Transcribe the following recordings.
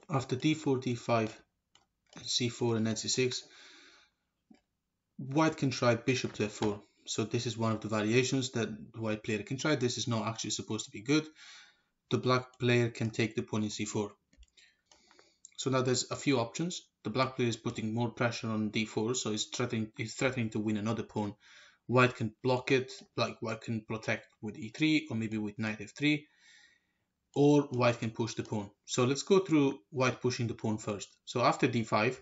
After d4, d5, c4 and knight c6, white can try bishop to f4. So this is one of the variations that the white player can try. This is not actually supposed to be good. The black player can take the pawn in c4. So now there's a few options. The black player is putting more pressure on d4, so he's threatening to win another pawn. White can block it, like white can protect with e3 or maybe with knight f3, or white can push the pawn. So let's go through white pushing the pawn first. So after d5,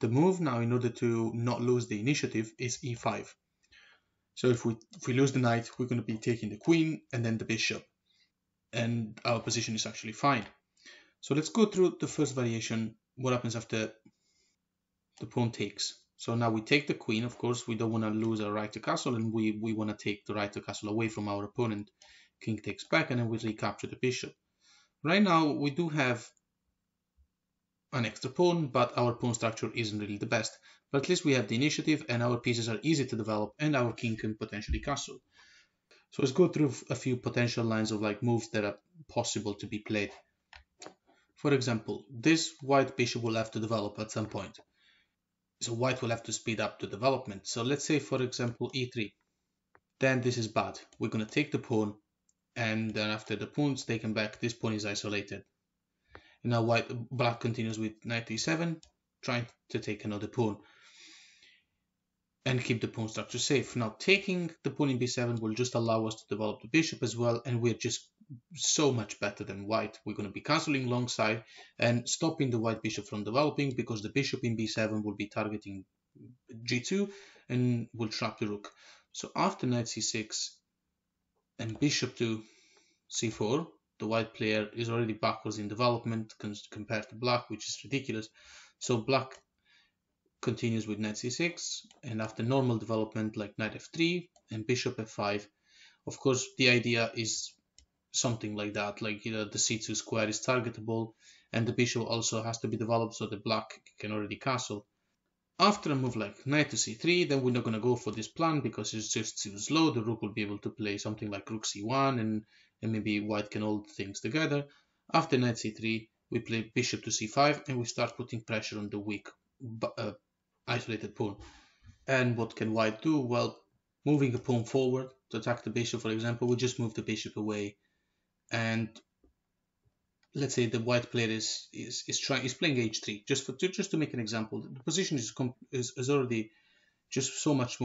the move now in order to not lose the initiative is e5. So if we lose the knight, we're going to be taking the queen and then the bishop, and our position is actually fine. So let's go through the first variation, what happens after the pawn takes. So now we take the queen. Of course, we don't want to lose our right to castle, and we want to take the right to castle away from our opponent. King takes back, and then we recapture the bishop. Right now, we do have an extra pawn, but our pawn structure isn't really the best. But at least we have the initiative, and our pieces are easy to develop, and our king can potentially castle. So let's go through a few potential lines of like moves that are possible to be played. For example, this white bishop will have to develop at some point. So white will have to speed up the development. So let's say, for example, e3. Then this is bad. We're going to take the pawn, and then after the pawn's taken back, this pawn is isolated. And now black continues with knight e7, trying to take another pawn and keep the pawn structure safe. Now taking the pawn in b7 will just allow us to develop the bishop as well, and we're just so much better than white. We're going to be castling alongside and stopping the white bishop from developing, because the bishop in b7 will be targeting g2 and will trap the rook. So after knight c6 and bishop to c4, the white player is already backwards in development compared to black, which is ridiculous. So black continues with knight c6, and after normal development like knight f3 and bishop f5, of course the idea is something like that, like, you know, the c2 square is targetable, and the bishop also has to be developed so the black can already castle. After a move like knight to c3, then we're not going to go for this plan because it's just too slow. The rook will be able to play something like rook c1, and maybe white can hold things together. After knight c3, we play bishop to c5, and we start putting pressure on the weak isolated pawn. And what can white do? Well, moving a pawn forward to attack the bishop, for example, we just move the bishop away, and let's say the white player is playing h3 just to make an example. The position is already just so much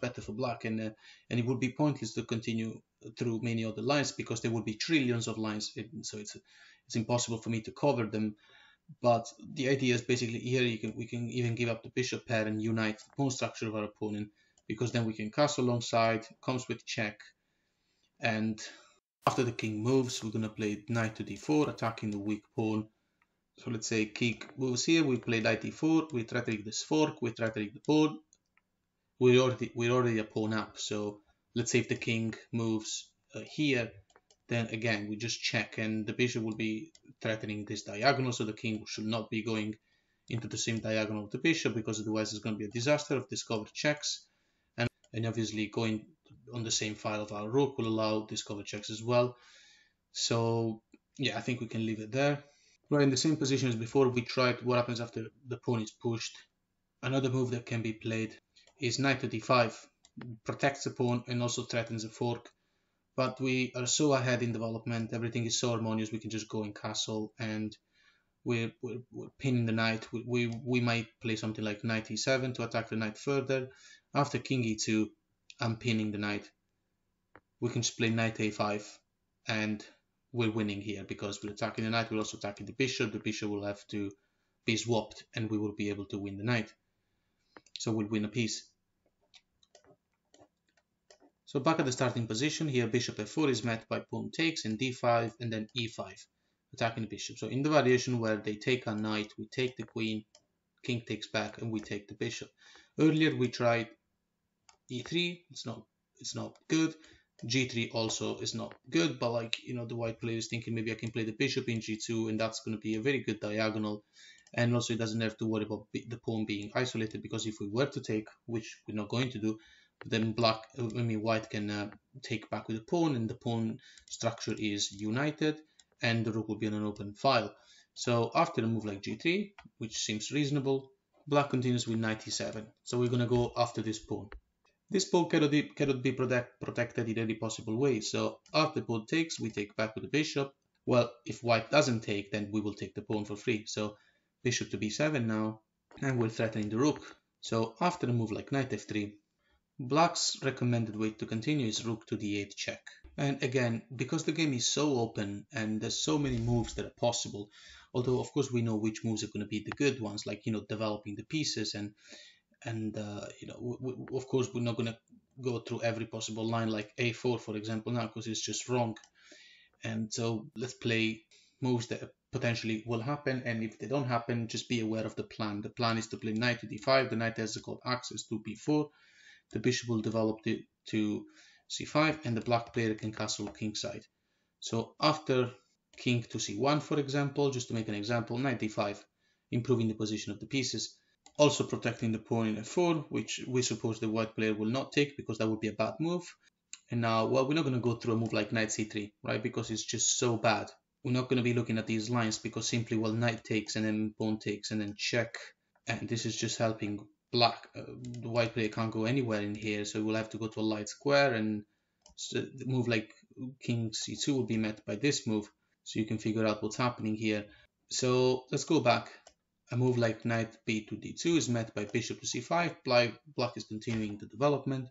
better for black, and it would be pointless to continue through many other lines because there would be trillions of lines, so it's impossible for me to cover them. But the idea is basically here we can even give up the bishop pair and unite the pawn structure of our opponent, because then we can castle alongside, comes with check, and after the king moves, we're going to play knight to d4, attacking the weak pawn. So let's say king moves here, we play knight d4, we try to take this fork, we try to take the pawn. We're already a pawn up, so let's say if the king moves here, then again we just check, and the bishop will be threatening this diagonal, so the king should not be going into the same diagonal of the bishop, because otherwise it's going to be a disaster of discovered checks, and obviously going on the same file of our rook will allow discovered checks as well. So yeah, I think we can leave it there. Right, in the same position as before, we tried what happens after the pawn is pushed. Another move that can be played is knight to d5, protects the pawn and also threatens a fork. But we are so ahead in development, everything is so harmonious, we can just go and castle, and we're pinning the knight. We might play something like knight e7 to attack the knight further. After king e2, I'm pinning the knight. We can just play knight a5, and we're winning here because we're attacking the knight, we're also attacking the bishop. The bishop will have to be swapped, and we will be able to win the knight. So we'll win a piece. So back at the starting position here, bishop f4 is met by pawn takes and d5 and then e5, attacking the bishop. So in the variation where they take a knight, we take the queen, king takes back, and we take the bishop. Earlier we tried e3, it's not good. g3 also is not good, but like, you know, the white player is thinking maybe I can play the bishop in g2, and that's going to be a very good diagonal. And also it doesn't have to worry about the pawn being isolated, because if we were to take, which we're not going to do, then white can take back with the pawn, and the pawn structure is united, and the rook will be on an open file. So after a move like g3, which seems reasonable, black continues with knight e7. So we're going to go after this pawn. This pawn cannot be protected in any possible way. So after the pawn takes, we take back with the bishop. Well, if white doesn't take, then we will take the pawn for free. So bishop to b7 now, and we're threatening the rook. So after a move like knight f3, black's recommended way to continue is rook to d8 check. And again, because the game is so open and there's so many moves that are possible, although of course we know which moves are going to be the good ones, like, you know, developing the pieces and you know, of course we're not going to go through every possible line like a4 for example now, because it's just wrong. And so let's play moves that potentially will happen, and if they don't happen, just be aware of the plan. The plan is to play knight to d5. The knight has got access to b4. The bishop will develop to c5, and the black player can castle kingside. So after king to c1, for example, just to make an example, knight d5, improving the position of the pieces, also protecting the pawn in f4, which we suppose the white player will not take because that would be a bad move. And now, well, we're not going to go through a move like knight c3, right? Because it's just so bad. We're not going to be looking at these lines because simply, well, knight takes and then pawn takes and then check. And this is just helping black. The white player can't go anywhere in here, so we'll have to go to a light square, and so the move like king c2 will be met by this move. So you can figure out what's happening here. So let's go back. A move like knight b to d2 is met by bishop to c5. Black is continuing the development.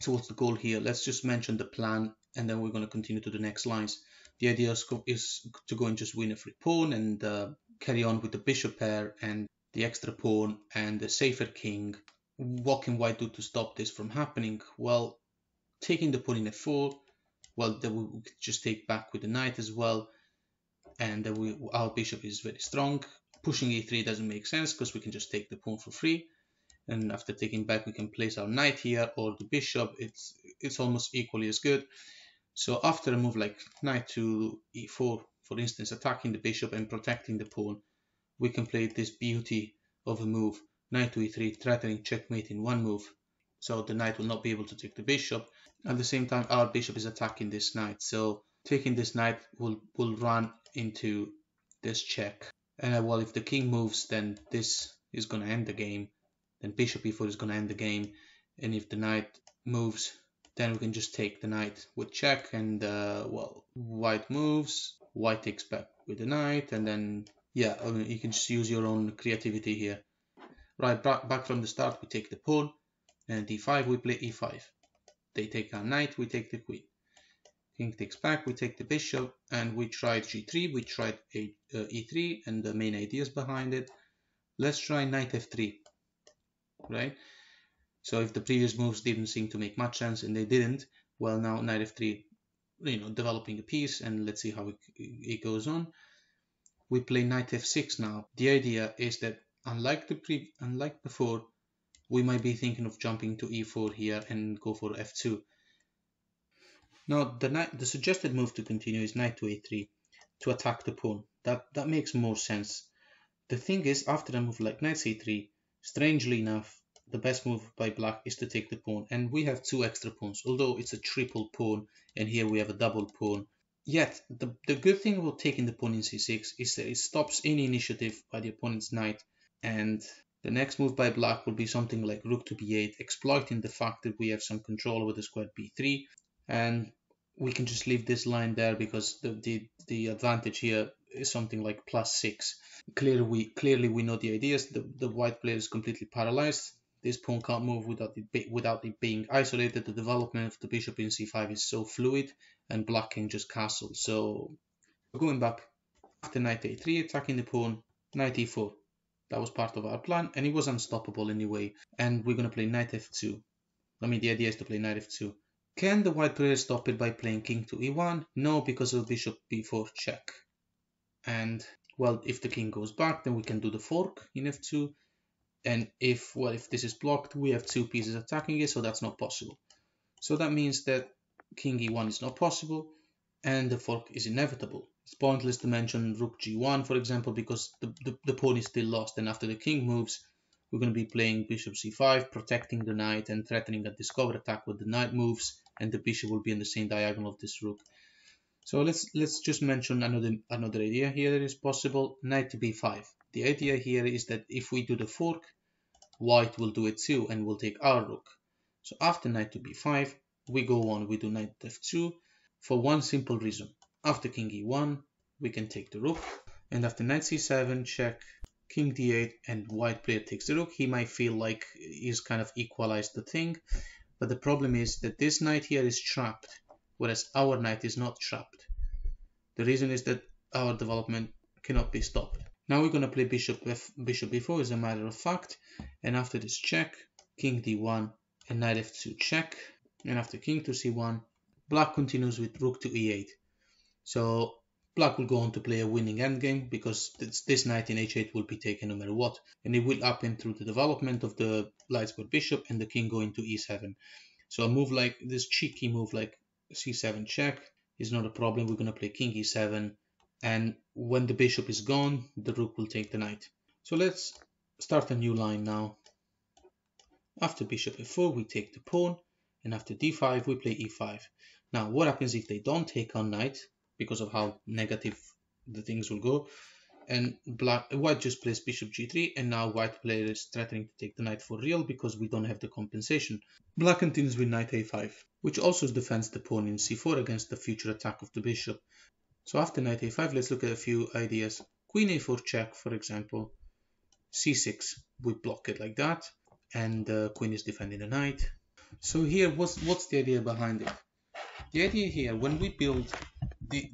So what's the goal here? Let's just mention the plan, and then we're going to continue to the next lines. The idea is to go and just win a free pawn and carry on with the bishop pair and the extra pawn and the safer king. What can white do to stop this from happening? Well, taking the pawn in f4, well, then we could just take back with the knight as well, and our bishop is very strong. Pushing e3 doesn't make sense because we can just take the pawn for free. And after taking back, we can place our knight here or the bishop. It's almost equally as good. So after a move like knight to e4, for instance, attacking the bishop and protecting the pawn, we can play this beauty of a move, knight to e3, threatening checkmate in one move. So the knight will not be able to take the bishop. At the same time, our bishop is attacking this knight. So taking this knight will run into this check. And well, if the king moves, then this is going to end the game. Then bishop e4 is going to end the game, and if the knight moves, then we can just take the knight with check, and well, white moves, white takes back with the knight, and then yeah, I mean, you can just use your own creativity here. Right, back from the start, we take the pawn, and d5 we play e5. They take our knight, we take the queen. King takes back, we take the bishop, and we tried g3, we tried e3, and the main ideas behind it. Let's try knight f3. Right, so if the previous moves didn't seem to make much sense, and they didn't, well, now knight f3, you know, developing a piece, and let's see how it goes on. We play knight f6 now. The idea is that unlike before, we might be thinking of jumping to e4 here and go for f2. Now the suggested move to continue is knight to a3 to attack the pawn. That makes more sense. The thing is, after a move like knight c3, strangely enough, the best move by black is to take the pawn, and we have two extra pawns, although it's a triple pawn, and here we have a double pawn. Yet, the good thing about taking the pawn in c6 is that it stops any initiative by the opponent's knight, and the next move by black will be something like rook to b8, exploiting the fact that we have some control over the square b3, and we can just leave this line there because the advantage here is something like +6. Clearly we know the ideas. The white player is completely paralyzed. This pawn can't move without it being isolated. The development of the bishop in c5 is so fluid, and black can just castle. So going back, after knight a3, attacking the pawn, knight e4. That was part of our plan, and it was unstoppable anyway. And we're going to play knight f2. I mean, the idea is to play knight f2. Can the white player stop it by playing king to e1? No, because of bishop b4 check. And well, if the king goes back, then we can do the fork in f2. And if this is blocked, we have two pieces attacking it, so that's not possible. So that means that king e1 is not possible, and the fork is inevitable. It's pointless to mention rook g1, for example, because the pawn is still lost, and after the king moves, we're going to be playing bishop c5, protecting the knight and threatening a discover attack when the knight moves, and the bishop will be in the same diagonal of this rook. So let's just mention another idea here that is possible. Knight to b5. The idea here is that if we do the fork, white will do it too and will take our rook. So after knight to b5, we go on, we do knight f2 for one simple reason. After king e1, we can take the rook, and after knight c7, check, king d8, and white player takes the rook. He might feel like he's kind of equalized the thing, but the problem is that this knight here is trapped, whereas our knight is not trapped. The reason is that our development cannot be stopped. Now we're going to play bishop b4 as a matter of fact, and after this check, king d1 and knight f2 check, and after king to c1, black continues with rook to e8. So black will go on to play a winning endgame because this knight in h8 will be taken no matter what, and it will happen through the development of the light square bishop and the king going to e7. So a move like this, cheeky move like c7 check, is not a problem. We're going to play king e7, and when the bishop is gone, the rook will take the knight. So let's start a new line now. After bishop f4, we take the pawn, and after d5, we play e5. Now, what happens if they don't take on knight, because of how negative the things will go, and white just plays bishop g3, and now white player is threatening to take the knight for real because we don't have the compensation. Black continues with knight a5, which also defends the pawn in c4 against the future attack of the bishop. So after knight a5, let's look at a few ideas. Queen a4 check, for example. c6, we block it like that, and the queen is defending the knight. So here, what's the idea behind it? The idea here, when we build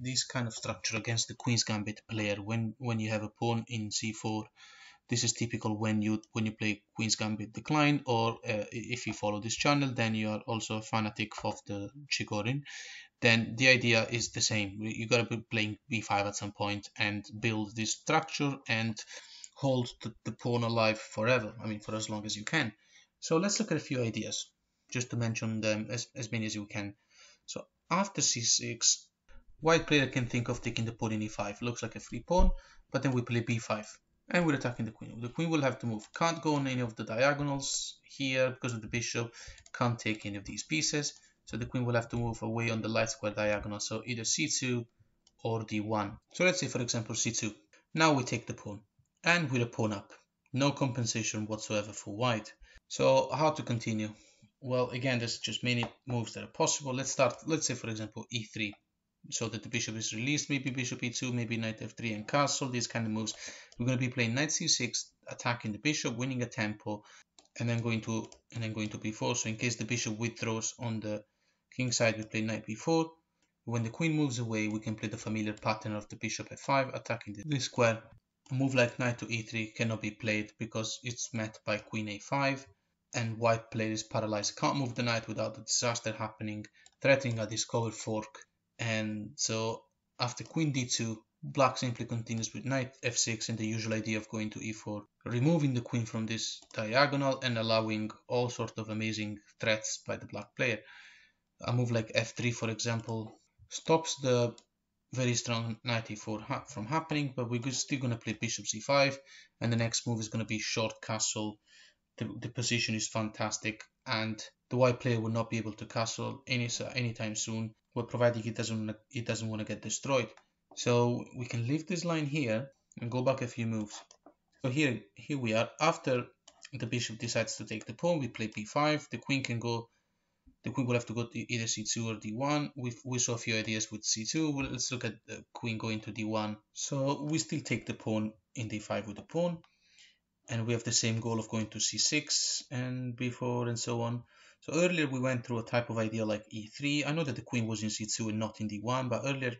this kind of structure against the Queen's Gambit player, when you have a pawn in c4, this is typical when you play Queen's Gambit Decline, or if you follow this channel, then you are also a fanatic of the Chigorin. Then the idea is the same. You gotta be playing b5 at some point and build this structure and hold the pawn alive forever. I mean, for as long as you can. So let's look at a few ideas, just to mention them as many as you can. So after c6, white player can think of taking the pawn in e5. Looks like a free pawn, but then we play b5. And we're attacking the queen. The queen will have to move. Can't go on any of the diagonals here because of the bishop. Can't take any of these pieces. So the queen will have to move away on the light square diagonal. So either c2 or d1. So let's say, for example, c2. Now we take the pawn. And with a pawn up. No compensation whatsoever for white. So how to continue? Well, again, there's just many moves that are possible. Let's say, for example, e3. So that the bishop is released, maybe bishop e2, maybe knight f3 and castle, these kind of moves. We're going to be playing knight c6, attacking the bishop, winning a tempo, and then going to b4. So in case the bishop withdraws on the king side, we play knight b4. When the queen moves away, we can play the familiar pattern of the bishop f5, attacking this square. A move like knight to e3 cannot be played because it's met by queen a5, and white player is paralyzed, can't move the knight without the disaster happening, threatening a discover fork. And so after queen d2, black simply continues with knight f6 and the usual idea of going to e4, removing the queen from this diagonal and allowing all sorts of amazing threats by the black player. A move like f3, for example, stops the very strong knight e4 from happening, but we're still going to play bishop c5, and the next move is going to be short castle. The position is fantastic, and the white player will not be able to castle anytime soon, well, provided he doesn't want to get destroyed. So we can leave this line here and go back a few moves. So here we are. After the bishop decides to take the pawn, we play b5. The queen will have to go to either c2 or d1. We saw a few ideas with c2. Well, let's look at the queen going to d1. So we still take the pawn in d5 with the pawn. And we have the same goal of going to c6 and b4 and so on. So earlier we went through a type of idea like e3. I know that the queen was in c2 and not in d1, but earlier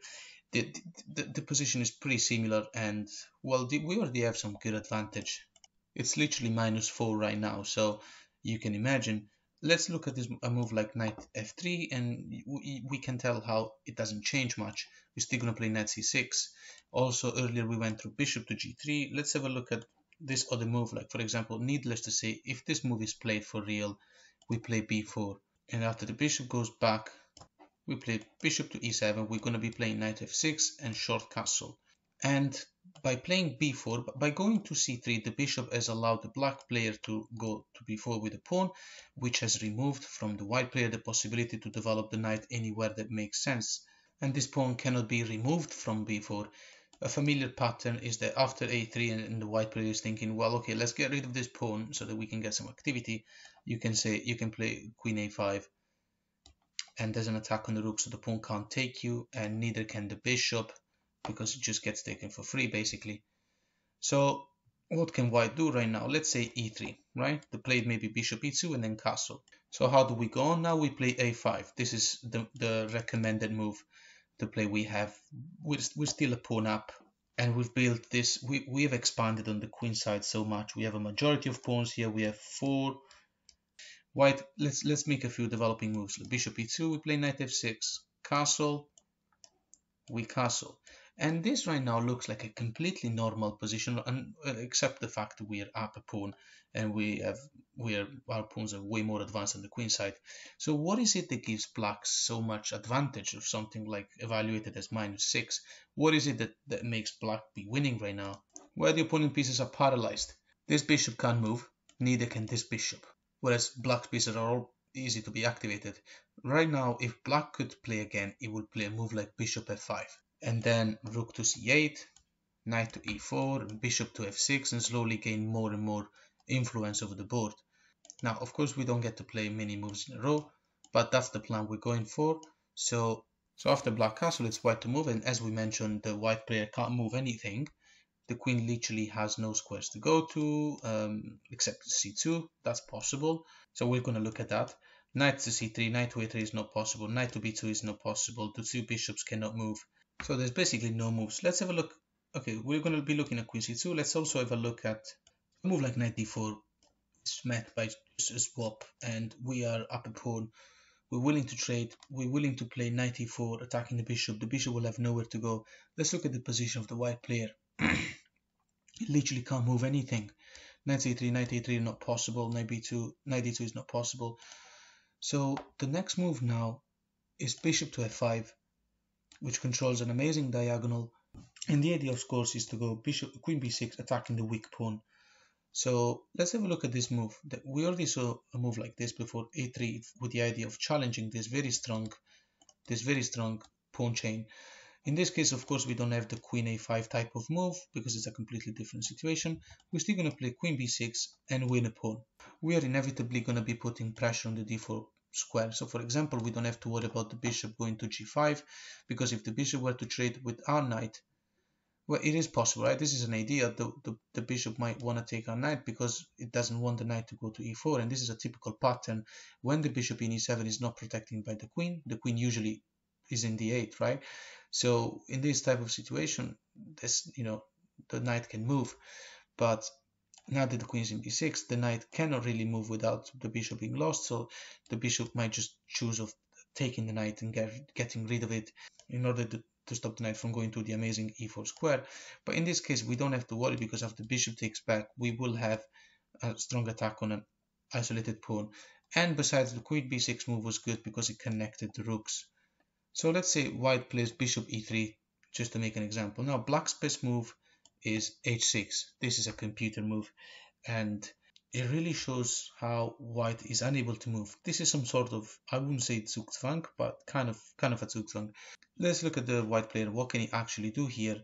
the position is pretty similar, and well, we already have some good advantage. It's literally -4 right now, so you can imagine. Let's look at a move like knight f3, and we can tell how it doesn't change much. We're still going to play knight c6. Also earlier we went through bishop to g3. Let's have a look at this other move, like for example, needless to say, if this move is played for real, we play b4, and after the bishop goes back, we play bishop to e7. We're going to be playing knight f6 and short castle. And by playing b4, by going to c3, the bishop has allowed the black player to go to b4 with a pawn, which has removed from the white player the possibility to develop the knight anywhere that makes sense. and this pawn cannot be removed from b4. A familiar pattern is that after a3 and the white player is thinking, well, okay, let's get rid of this pawn so that we can get some activity. You can play queen a5, and there's an attack on the rook, so the pawn can't take you, and neither can the bishop, because it just gets taken for free basically. So what can white do right now? Let's say e3, right? The play may be bishop e2 and then castle. So how do we go on? Now we play a5. This is the recommended move to play. We're still a pawn up, and we've built this. We have expanded on the queen side so much. We have a majority of pawns here. We have 4. White, let's make a few developing moves. Bishop e2, we play knight f6, castle, we castle. And this right now looks like a completely normal position, except the fact that we are up a pawn and our pawns are way more advanced on the queen side. So what is it that gives black so much advantage of something like evaluated as -6? What is it that makes black be winning right now? Well, the opponent pieces are paralyzed. This bishop can't move, neither can this bishop. Whereas black's pieces are all easy to be activated. Right now, if black could play again, it would play a move like bishop f5. And then rook to c8, knight to e4, bishop to f6, and slowly gain more and more influence over the board. Now, of course, we don't get to play many moves in a row, but that's the plan we're going for. So after black castle, it's white to move, and as we mentioned, the white player can't move anything. The queen literally has no squares to go to, except c2. That's possible. So we're going to look at that. Knight to c3, knight to a3 is not possible. Knight to b2 is not possible. The two bishops cannot move. So there's basically no moves. Let's have a look. Okay, we're going to be looking at queen c2. Let's also have a look at a move like knight d4. It's met by just a swap, and we are up a pawn. We're willing to trade. We're willing to play knight e4, attacking the bishop. The bishop will have nowhere to go. Let's look at the position of the white player. It literally can't move anything. Knight c3, knight a3 not possible. Knight b2, knight d2 is not possible. So the next move now is bishop to f5, which controls an amazing diagonal. And the idea, of course, is to go bishop, queen b6, attacking the weak pawn. So let's have a look at this move. We already saw a move like this before, a3, with the idea of challenging this very strong pawn chain. In this case, of course, we don't have the queen a5 type of move because it's a completely different situation. We're still going to play queen b6 and win a pawn. We are inevitably going to be putting pressure on the d4 square. So for example, we don't have to worry about the bishop going to g5, because if the bishop were to trade with our knight, well, it is possible, right? This is an idea. The bishop might want to take our knight because it doesn't want the knight to go to e4, and this is a typical pattern. When the bishop in e7 is not protecting by the queen usually is in d8, right? So in this type of situation, the knight can move, but now that the queen is in b6, the knight cannot really move without the bishop being lost. So the bishop might just choose of taking the knight and getting rid of it in order to stop the knight from going to the amazing e4 square. But in this case, we don't have to worry, because if the bishop takes back, we will have a strong attack on an isolated pawn. And besides, the queen b6 move was good because it connected the rooks. So let's say white plays bishop e3, just to make an example. Now black's best move is h6. This is a computer move, and it really shows how white is unable to move. This is some sort of, I wouldn't say Zugzwang, but kind of a Zugzwang. Let's look at the white player. What can he actually do here?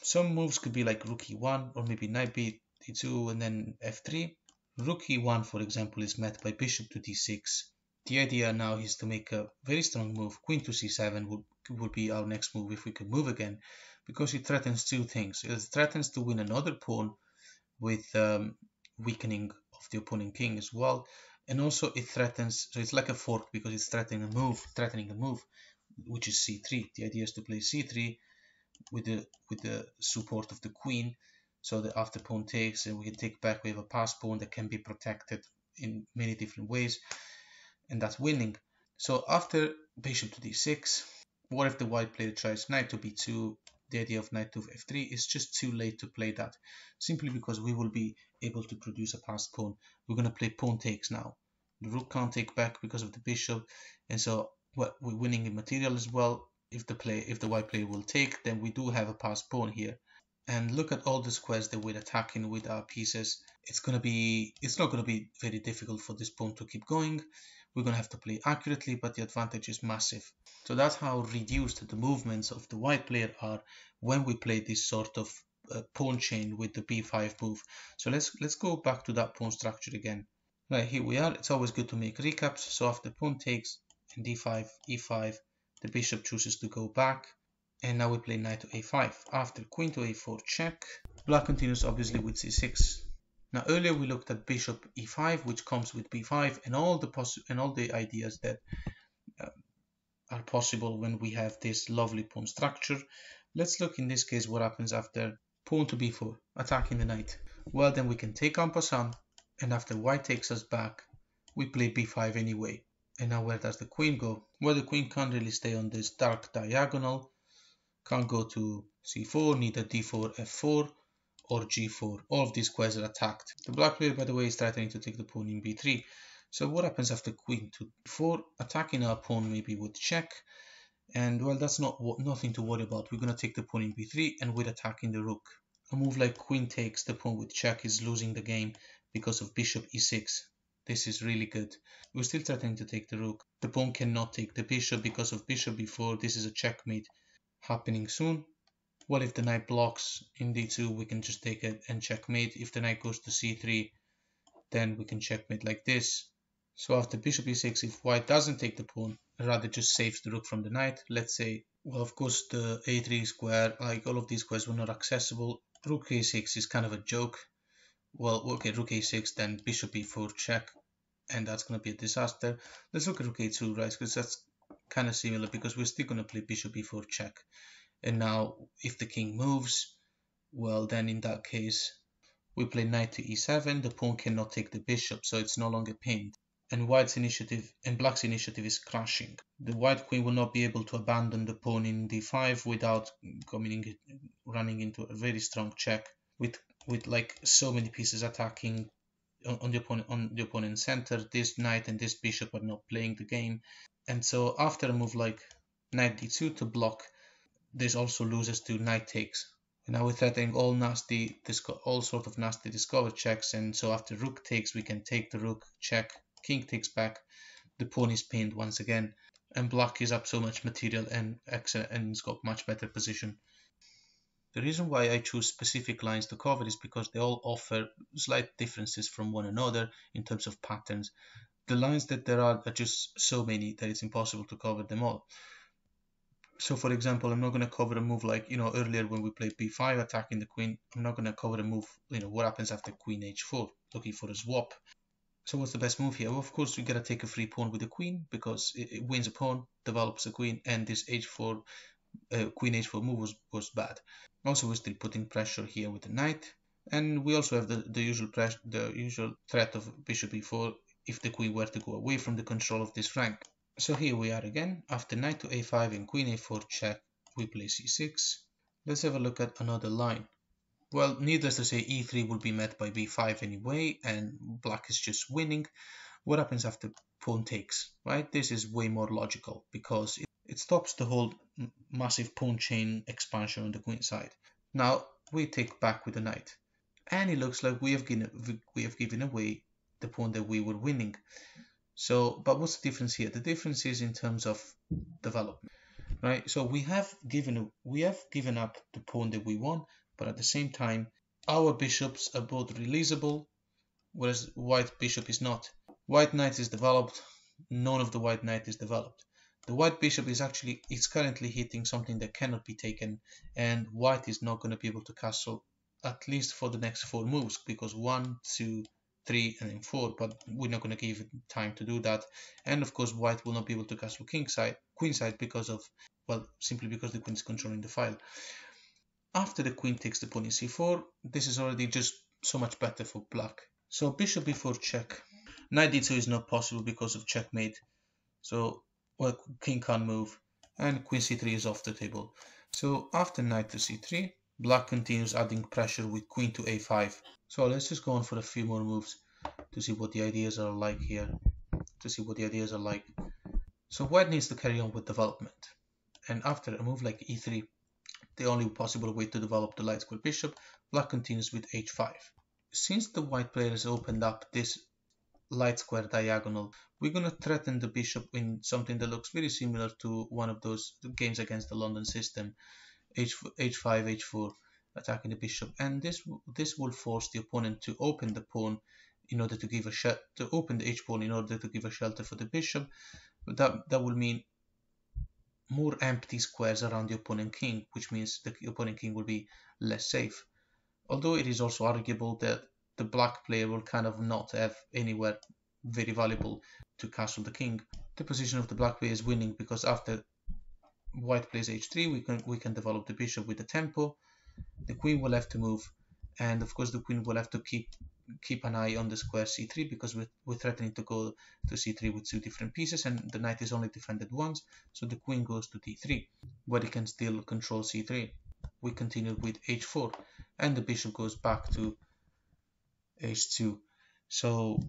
Some moves could be like rook e1, or maybe knight b2 and then f3. Rook e1, for example, is met by bishop to d6. The idea now is to make a very strong move. Queen to c7 would be our next move if we could move again, because it threatens two things. It threatens to win another pawn with weakening of the opponent king as well, and also it threatens, so it's like a fork because it's threatening a move, which is c3. The idea is to play c3 with the support of the queen, so that after pawn takes and we can take back, we have a passed pawn that can be protected in many different ways, and that's winning. So after bishop to d6, what if the white player tries knight to b2? The idea of knight to f3 is just too late to play that, simply because we will be able to produce a passed pawn. We're going to play pawn takes now. The rook can't take back because of the bishop, and so we're winning in material as well. If the white player will take, then we do have a passed pawn here. And look at all the squares that we're attacking with our pieces. It's not going to be very difficult for this pawn to keep going. We're going to have to play accurately, but the advantage is massive. So that's how reduced the movements of the white player are when we play this sort of pawn chain with the b5 move. So let's go back to that pawn structure again. Right, here we are. It's always good to make recaps. So after pawn takes and d5, e5, the bishop chooses to go back. And now we play knight to a5. After queen to a4 check, black continues obviously with c6. Now earlier we looked at bishop e5, which comes with b5, and all the ideas that are possible when we have this lovely pawn structure. Let's look in this case what happens after pawn to b4, attacking the knight. Well, then we can take en passant, and after white takes us back, we play b5 anyway. And now where does the queen go? Well, the queen can't really stay on this dark diagonal, can't go to c4, neither d4, f4, or g4. All of these squares are attacked. The black player, by the way, is threatening to take the pawn in b3. So what happens after queen to d4? Attacking our pawn maybe with check. And well, that's nothing to worry about. We're going to take the pawn in b3 and we're attacking the rook. A move like queen takes the pawn with check is losing the game because of bishop e6. This is really good. We're still threatening to take the rook. The pawn cannot take the bishop because of bishop b4. This is a checkmate happening soon. Well, if the knight blocks in d2, we can just take it and checkmate. If the knight goes to c3, then we can checkmate like this. So after bishop e6, if white doesn't take the pawn, rather just saves the rook from the knight, let's say, well, of course, the a3 square, like all of these squares were not accessible. Rook a6 is kind of a joke. Well, okay, rook a6, then bishop e4 check, and that's going to be a disaster. Let's look at rook a2, right, because that's kind of similar, because we're still going to play bishop e4 check. And now, if the king moves, well, then in that case, we play knight to e7. The pawn cannot take the bishop, so it's no longer pinned. And white's initiative and black's initiative is crashing. The white queen will not be able to abandon the pawn in d5 without running into a very strong check with like so many pieces attacking on the opponent's center. This knight and this bishop are not playing the game. And so after a move like knight d2 to block, this also loses to knight takes. And now we're threatening all sort of nasty discover checks, and so after rook takes, we can take the rook, check, king takes back, the pawn is pinned once again, and black is up so much material and excellent, and it's got much better position. The reason why I choose specific lines to cover is because they all offer slight differences from one another in terms of patterns. The lines that there are just so many that it's impossible to cover them all. So for example, I'm not going to cover a move like, earlier when we played b5 attacking the queen, I'm not going to cover a move, what happens after queen h4, looking for a swap. So what's the best move here? Well, of course, we got to take a free pawn with the queen because it wins a pawn, develops a queen, and this h4, queen h4 move was bad. Also, we're still putting pressure here with the knight, and we also have the usual threat of bishop e4 if the queen were to go away from the control of this rank. So here we are again. After knight to a5 and queen a4 check, we play c6. Let's have a look at another line. Well, needless to say, e3 will be met by b5 anyway, and black is just winning. What happens after pawn takes, right? This is way more logical because it stops the whole massive pawn chain expansion on the queen side. Now we take back with the knight, and it looks like we have given away the pawn that we were winning. So, but what's the difference here? The difference is in terms of development, right? So we have given up the pawn that we won, but at the same time, our bishops are both releasable, whereas white bishop is not. White knight is developed, none of the white knight is developed. The white bishop is currently hitting something that cannot be taken, and white is not going to be able to castle at least for the next 4 moves, because 1, 2, 3 and then 4, but we're not going to give it time to do that. And of course, white will not be able to castle queenside because of, well, simply because the queen is controlling the file. After the queen takes the pawn in c4, this is already just so much better for black. So bishop b4 check. Knight d2 is not possible because of checkmate. So, well, king can't move, and queen c3 is off the table. So after knight to c3, black continues adding pressure with queen to a5. So let's just go on for a few more moves to see what the ideas are like here. So white needs to carry on with development. And after a move like e3, the only possible way to develop the light square bishop, black continues with h5. Since the white player has opened up this light square diagonal. We're going to threaten the bishop in something that looks very similar to one of those games against the London system, h5, h4, attacking the bishop, and this will force the opponent to open the pawn in order to give to open the h-pawn in order to give a shelter for the bishop. But that will mean more empty squares around the opponent king, which means the opponent king will be less safe. Although it is also arguable that the black player will kind of not have anywhere very valuable to castle the king. The position of the black player is winning because after white plays h3, we can develop the bishop with the tempo. The queen will have to move, and of course the queen will have to keep an eye on the square c3 because we're threatening to go to c3 with two different pieces, and the knight is only defended once, so the queen goes to d3, where it can still control c3. We continue with h4, and the bishop goes back to h2. So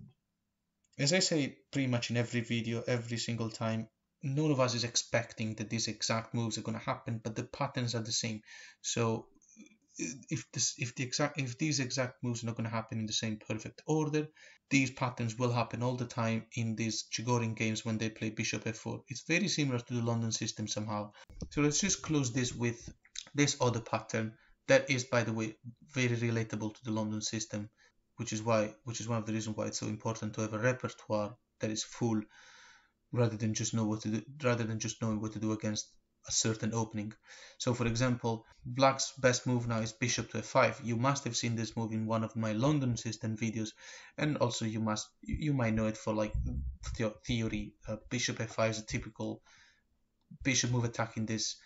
as I say pretty much in every video, every single time, none of us is expecting that these exact moves are going to happen, but the patterns are the same. So if these exact moves are not going to happen in the same perfect order, these patterns will happen all the time in these Chigorin games when they play bishop f4. It's very similar to the London system somehow. So let's just close this with this other pattern that is, by the way, very relatable to the London system, which is one of the reasons why it's so important to have a repertoire that is full rather than just knowing what to do against a certain opening. So for example, black's best move now is bishop to f5. You must have seen this move in one of my London system videos, and also you might know it for like theory. Bishop f5 is a typical bishop move attacking this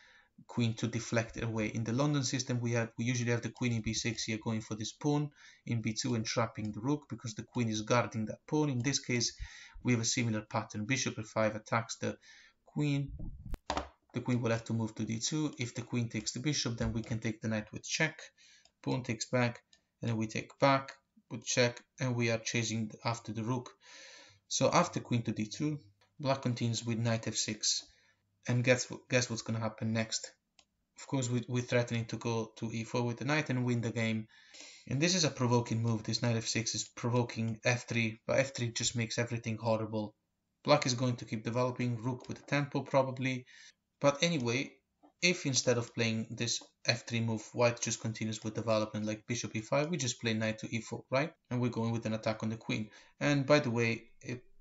queen to deflect it away. In the London system, we usually have the queen in b6 here going for this pawn in b2 and trapping the rook because the queen is guarding that pawn. In this case, we have a similar pattern. Bishop f5 attacks the queen. The queen will have to move to d2. If the queen takes the bishop, then we can take the knight with check. Pawn takes back, and then we take back with check, and we are chasing after the rook. So after queen to d2, black continues with knight f6. And guess what's going to happen next? Of course, we're threatening to go to e4 with the knight and win the game. And this is a provoking move. This knight f6 is provoking f3, but f3 just makes everything horrible. Black is going to keep developing, rook with the tempo probably. But anyway, if instead of playing this f3 move, white just continues with development like bishop e5, we just play knight to e4, right? And we're going with an attack on the queen. And by the way,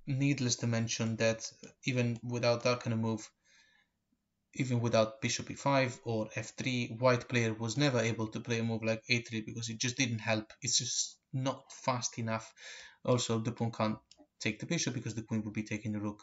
needless to mention that even without that kind of move, even without bishop e5 or f3, white player was never able to play a move like a3 because it just didn't help. It's just not fast enough. Also, the pawn can't take the bishop because the queen will be taking the rook.